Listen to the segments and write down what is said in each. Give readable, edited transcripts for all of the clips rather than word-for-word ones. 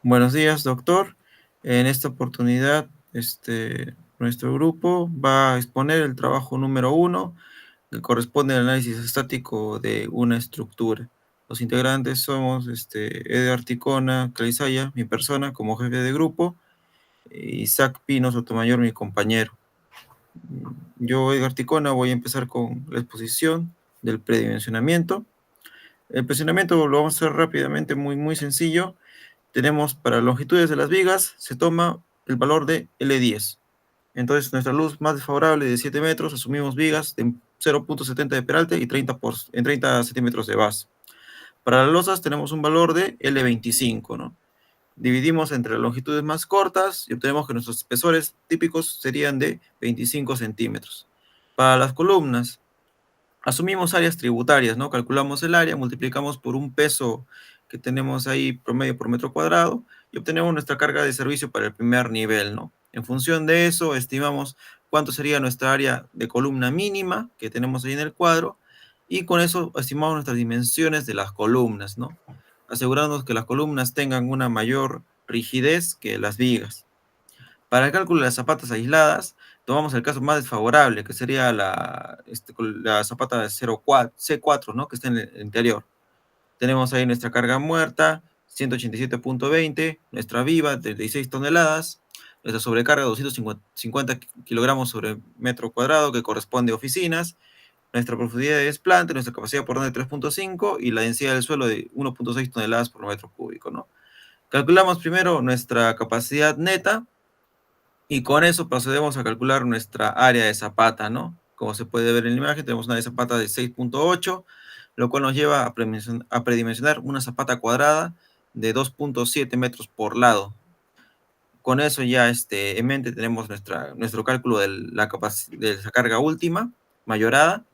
Buenos días, doctor. En esta oportunidad, nuestro grupo va a exponer el trabajo número 1, que corresponde al análisis estático de una estructura. Los integrantes somos Edgar Ticona Claizaya, mi persona, como jefe de grupo, y Isaac Pino Sotomayor, mi compañero. Yo, Edgar Ticona, voy a empezar con la exposición del predimensionamiento. El predimensionamiento lo vamos a hacer rápidamente, muy sencillo. Tenemos para longitudes de las vigas, se toma el valor de L10. Entonces, nuestra luz más desfavorable de 7 metros, asumimos vigas de 0.70 de peralte y 30 centímetros de base. Para las losas tenemos un valor de L25, ¿no? Dividimos entre las longitudes más cortas y obtenemos que nuestros espesores típicos serían de 25 centímetros. Para las columnas, asumimos áreas tributarias, ¿no? Calculamos el área, multiplicamos por un peso que tenemos ahí promedio por metro cuadrado y obtenemos nuestra carga de servicio para el primer nivel, ¿no? En función de eso, estimamos cuánto sería nuestra área de columna mínima que tenemos ahí en el cuadro y con eso estimamos nuestras dimensiones de las columnas, ¿no? Asegurándonos que las columnas tengan una mayor rigidez que las vigas. Para el cálculo de las zapatas aisladas, tomamos el caso más desfavorable, que sería la zapata de C4, ¿no? Que está en el interior. Tenemos ahí nuestra carga muerta, 187.20, nuestra viva, 36 toneladas, nuestra sobrecarga, 250 kilogramos sobre metro cuadrado, que corresponde a oficinas, nuestra profundidad de desplante, nuestra capacidad por de 3.5 y la densidad del suelo de 1.6 toneladas por metro cúbico, ¿no? Calculamos primero nuestra capacidad neta, y con eso procedemos a calcular nuestra área de zapata, ¿no? Como se puede ver en la imagen, tenemos una área de zapata de 6.8, lo cual nos lleva a predimensionar una zapata cuadrada de 2.7 metros por lado. Con eso ya en mente tenemos nuestro cálculo de de esa carga última, mayorada,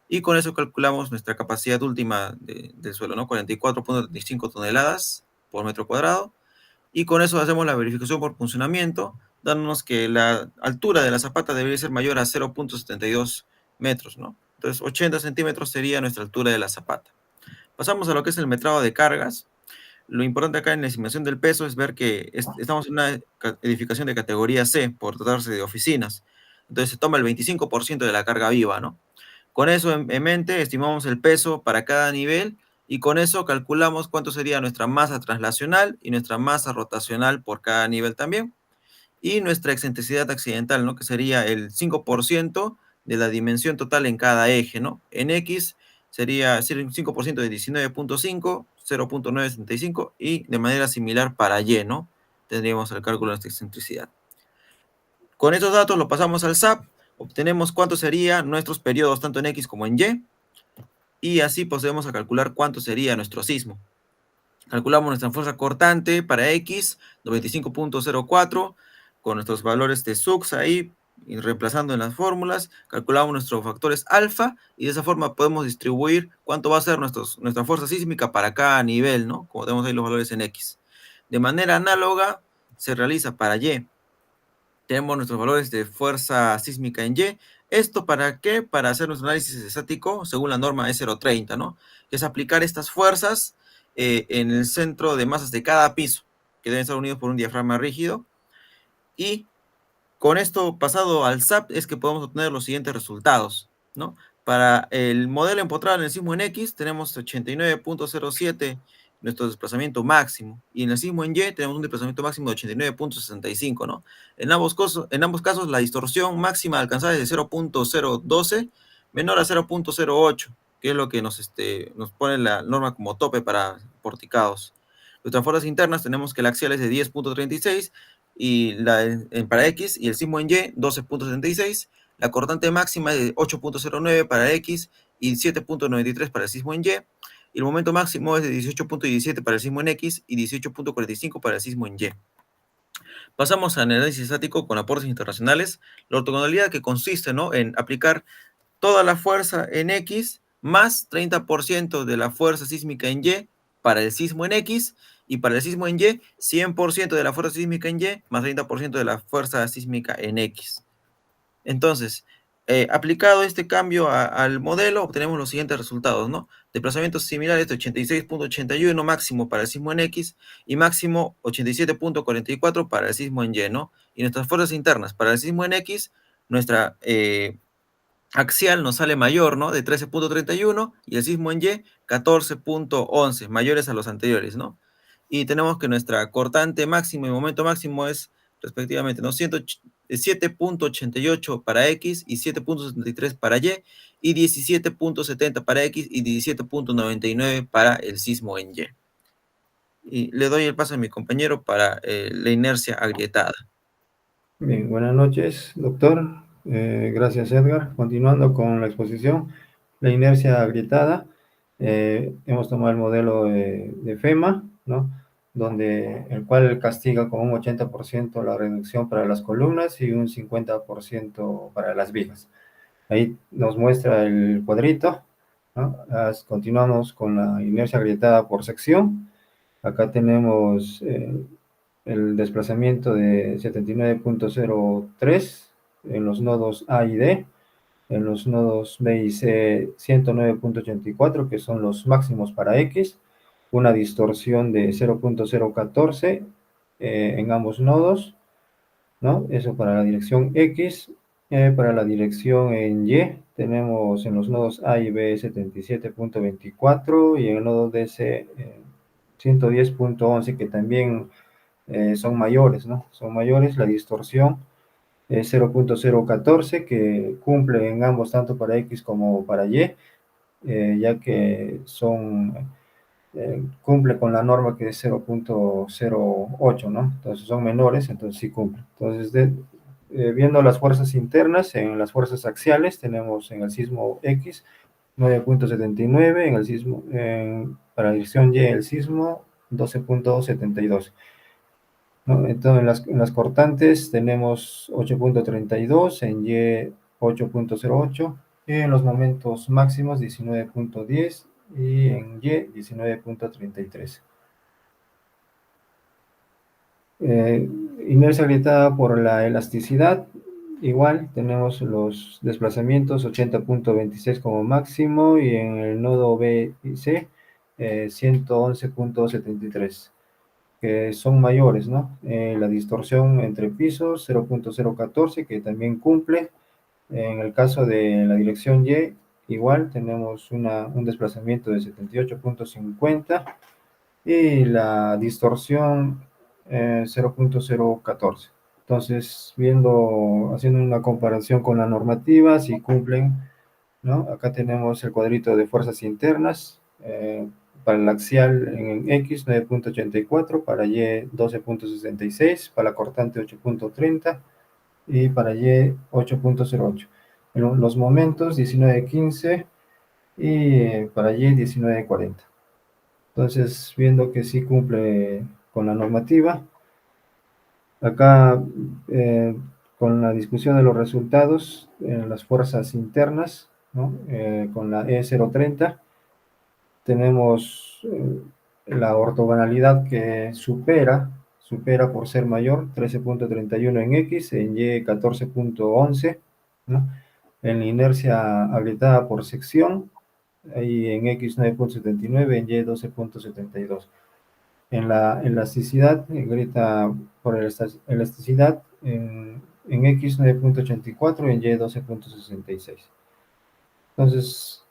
y con eso calculamos nuestra capacidad última del suelo, ¿no? 44.35 toneladas por metro cuadrado, y con eso hacemos la verificación por funcionamiento, dándonos que la altura de la zapata debería ser mayor a 0.72 metros, ¿no? Entonces, 80 centímetros sería nuestra altura de la zapata. Pasamos a lo que es el metrado de cargas. Lo importante acá en la estimación del peso es ver que estamos en una edificación de categoría C, por tratarse de oficinas. Entonces, se toma el 25% de la carga viva, ¿no? Con eso en mente, estimamos el peso para cada nivel y con eso calculamos cuánto sería nuestra masa translacional y nuestra masa rotacional por cada nivel también. Y nuestra excentricidad accidental, ¿no? Que sería el 5% de la dimensión total en cada eje, ¿no? En X sería 5% de 19.5, 0.975 y de manera similar para Y, ¿no? Tendríamos el cálculo de nuestra excentricidad. Con estos datos lo pasamos al SAP, obtenemos cuánto serían nuestros periodos tanto en X como en Y, y así procedemos a calcular cuánto sería nuestro sismo. Calculamos nuestra fuerza cortante para X, 95.04, con nuestros valores de SUX ahí, y reemplazando en las fórmulas, calculamos nuestros factores alfa, y de esa forma podemos distribuir cuánto va a ser nuestra fuerza sísmica para cada nivel, ¿no? Como tenemos ahí los valores en X. De manera análoga, se realiza para Y. Tenemos nuestros valores de fuerza sísmica en Y. ¿Esto para qué? Para hacer nuestro análisis estático según la norma E030, ¿no? Que es aplicar estas fuerzas en el centro de masas de cada piso, que deben estar unidos por un diafragma rígido. Y con esto pasado al SAP es que podemos obtener los siguientes resultados, ¿no? Para el modelo empotrado en el sismo en X tenemos 89.07 nuestro desplazamiento máximo, y en el sismo en Y tenemos un desplazamiento máximo de 89.65, ¿no? En ambos casos la distorsión máxima alcanzada es de 0.012 menor a 0.08, que es lo que nos pone la norma como tope para porticados. Nuestras fuerzas internas tenemos que el axial es de 10.36 y para X, y el sismo en Y 12.76, la cortante máxima es de 8.09 para X y 7.93 para el sismo en Y, y el momento máximo es de 18.17 para el sismo en X y 18.45 para el sismo en Y. Pasamos al análisis estático con aportes internacionales, la ortogonalidad que consiste, ¿no?, en aplicar toda la fuerza en X más 30% de la fuerza sísmica en Y para el sismo en X, y para el sismo en Y, 100% de la fuerza sísmica en Y más 30% de la fuerza sísmica en X. Entonces, aplicado este cambio al modelo, obtenemos los siguientes resultados, ¿no? Desplazamientos similares de 86.81 máximo para el sismo en X y máximo 87.44 para el sismo en Y, ¿no? Y nuestras fuerzas internas para el sismo en X, nuestra axial nos sale mayor, ¿no? De 13.31 y el sismo en Y 14.11, mayores a los anteriores, ¿no? Y tenemos que nuestra cortante máximo y momento máximo es respectivamente, ¿no? 7.88 para X y 7.73 para Y 17.70 para X y 17.99 para el sismo en Y. Y le doy el paso a mi compañero para la inercia agrietada. Bien, buenas noches, doctor. Gracias, Edgar. Continuando con la exposición, la inercia agrietada. Hemos tomado el modelo de FEMA, ¿no? Donde el cual castiga con un 80% la reducción para las columnas y un 50% para las vigas. Ahí nos muestra el cuadrito, ¿no? Continuamos con la inercia agrietada por sección. Acá tenemos el desplazamiento de 79.03 en los nodos A y D, en los nodos B y C 109.84, que son los máximos para X, una distorsión de 0.014 en ambos nodos, ¿no? Eso para la dirección X. Para la dirección en Y, tenemos en los nodos A y B 77.24 y en el nodo DC 110.11, que también son mayores, ¿no? Son mayores, la distorsión es 0.014, que cumple en ambos, tanto para X como para Y, ya que cumple con la norma que es 0.08, ¿no? Entonces son menores, entonces sí cumple. Entonces, viendo las fuerzas internas, en las fuerzas axiales tenemos en el sismo X 9.79, en el sismo, para la dirección Y el sismo 12.72. ¿No? Entonces, en las cortantes tenemos 8.32, en Y 8.08, y en los momentos máximos 19.10 y en Y 19.33. Eh, Inercia agrietada por la elasticidad, igual tenemos los desplazamientos 80.26 como máximo y en el nodo B y C 111.73. Que son mayores, ¿no? La distorsión entre pisos 0.014, que también cumple. En el caso de la dirección Y, igual tenemos un desplazamiento de 78.50 y la distorsión 0.014. Entonces, haciendo una comparación con la normativa, si cumplen, ¿no? Acá tenemos el cuadrito de fuerzas internas, para el axial en X 9.84, para Y 12.66, para la cortante 8.30 y para Y 8.08. Los momentos 19.15 y para Y 19.40. Entonces, viendo que sí cumple con la normativa, acá con la discusión de los resultados en las fuerzas internas, ¿no? Con la E030, tenemos la ortogonalidad que supera por ser mayor, 13.31 en X, en Y 14.11, ¿no? En la inercia agrietada por sección, y en X 9.79, en Y 12.72. En la elasticidad, grieta por elasticidad, en X 9.84, en Y 12.66. Entonces,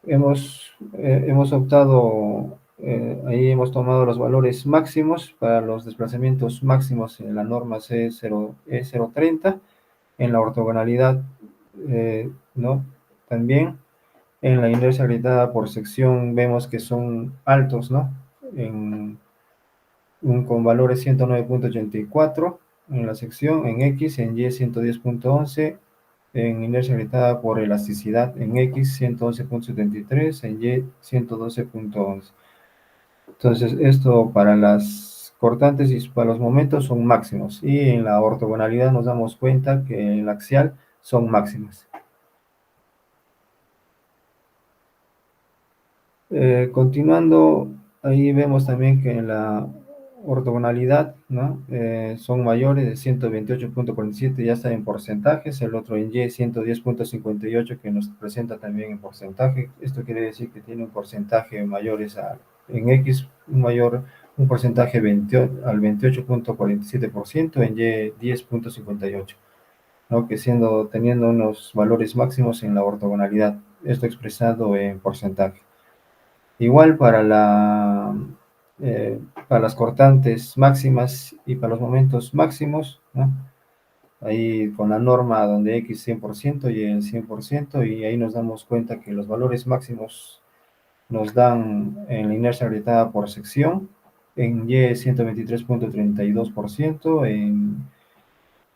hemos optado, ahí hemos tomado los valores máximos para los desplazamientos máximos en la norma E030, en la ortogonalidad, ¿no? También en la inercia agrietada por sección vemos que son altos, ¿no? Con valores 109.84 en la sección, en X, en Y 110.11, en inercia agrietada por elasticidad en X 111.73, en Y 112.11. Entonces, esto para las cortantes y para los momentos son máximos. Y en la ortogonalidad nos damos cuenta que en el axial son máximas. Continuando, ahí vemos también que en la ortogonalidad, ¿no? Son mayores de 128.47, ya está en porcentajes, el otro en Y 110.58 que nos presenta también en porcentaje. Esto quiere decir que tiene un porcentaje mayores en X, un porcentaje al 28.47%, en Y 10.58, ¿no? Que teniendo unos valores máximos en la ortogonalidad, esto expresado en porcentaje. Igual eh, para las cortantes máximas y para los momentos máximos, ¿no? Ahí con la norma donde X 100% y el 100%, y ahí nos damos cuenta que los valores máximos nos dan en la inercia agrietada por sección, en Y 123.32%,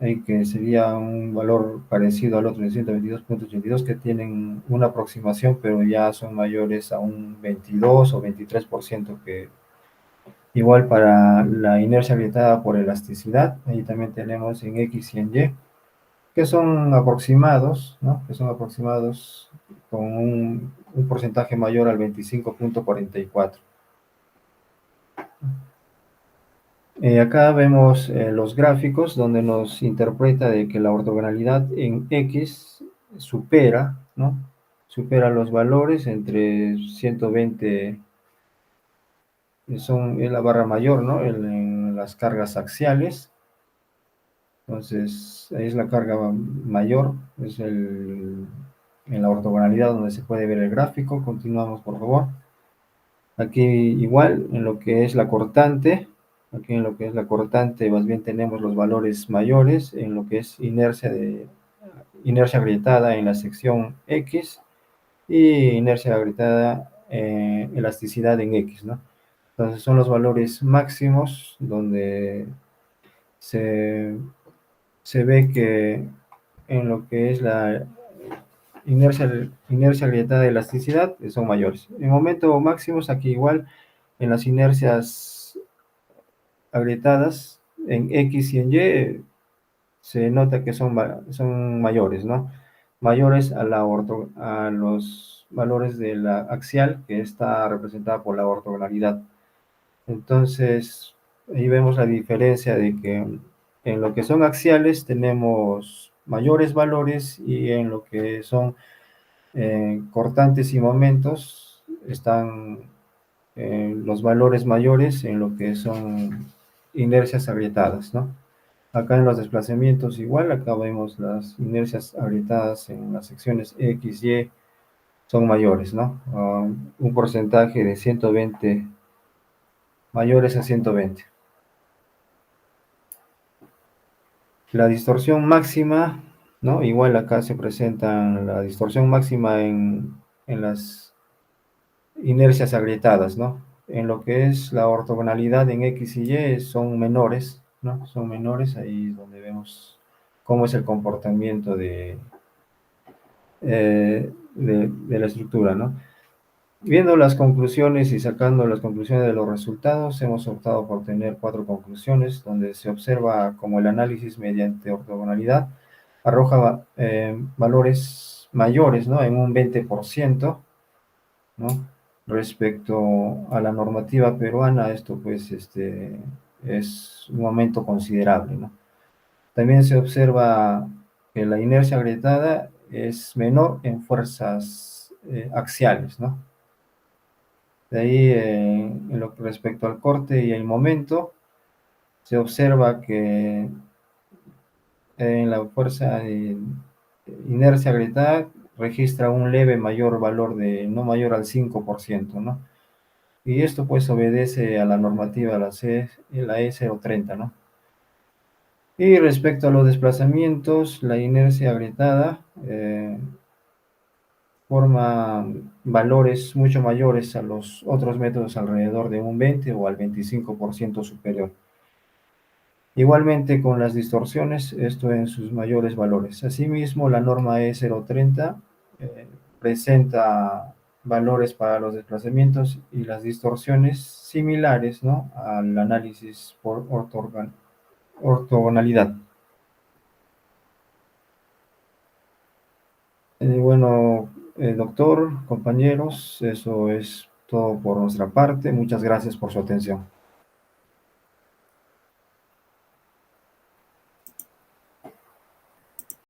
ahí que sería un valor parecido al otro de 122.82, que tienen una aproximación, pero ya son mayores a un 22 o 23%, que igual para la inercia agrietada por elasticidad, ahí también tenemos en X y en Y, que son aproximados, ¿no? Que son aproximados con un porcentaje mayor al 25.44. Acá vemos los gráficos donde nos interpreta de que la ortogonalidad en X supera, ¿no? Supera los valores entre 120, es la barra mayor, ¿no? En las cargas axiales. Entonces, ahí es la carga mayor, en la ortogonalidad donde se puede ver el gráfico. Continuamos, por favor. Aquí igual, en lo que es la cortante, aquí en lo que es la cortante, más bien tenemos los valores mayores en lo que es inercia agrietada en la sección X y inercia agrietada, elasticidad en X, ¿no? Entonces son los valores máximos donde se, se ve que en lo que es la inercia agrietada y elasticidad son mayores. En momento máximos, aquí igual, en las inercias agrietadas, en X y en Y, se nota que son mayores, ¿no? Mayores a los valores de la axial, que está representada por la ortogonalidad. Entonces, ahí vemos la diferencia de que en lo que son axiales tenemos mayores valores, y en lo que son cortantes y momentos están los valores mayores en lo que son inercias agrietadas, ¿no? Acá en los desplazamientos igual, acá vemos las inercias agrietadas en las secciones X, Y son mayores, ¿no? Un porcentaje de 120, mayores a 120. La distorsión máxima, ¿no? Igual acá se presenta la distorsión máxima en las inercias agrietadas, ¿no? En lo que es la ortogonalidad en X y Y son menores, ¿no? Son menores, ahí es donde vemos cómo es el comportamiento de la estructura, ¿no? Viendo las conclusiones y sacando las conclusiones de los resultados, hemos optado por tener 4 conclusiones, donde se observa como el análisis mediante ortogonalidad arroja valores mayores, ¿no? En un 20%, ¿no? Respecto a la normativa peruana, esto pues es un aumento considerable, ¿no? También se observa que la inercia agrietada es menor en fuerzas axiales, ¿no? De ahí, respecto al corte y el momento, se observa que en la fuerza inercia agrietada registra un leve mayor valor de no mayor al 5%, ¿no? Y esto pues obedece a la normativa, la E030, ¿no? Y respecto a los desplazamientos, la inercia agrietada forma valores mucho mayores a los otros métodos, alrededor de un 20 o al 25% superior. Igualmente con las distorsiones, esto en sus mayores valores. Asimismo, la norma E030 presenta valores para los desplazamientos y las distorsiones similares, ¿no?, al análisis por ortogonalidad. Bueno, doctor, compañeros, eso es todo por nuestra parte. Muchas gracias por su atención.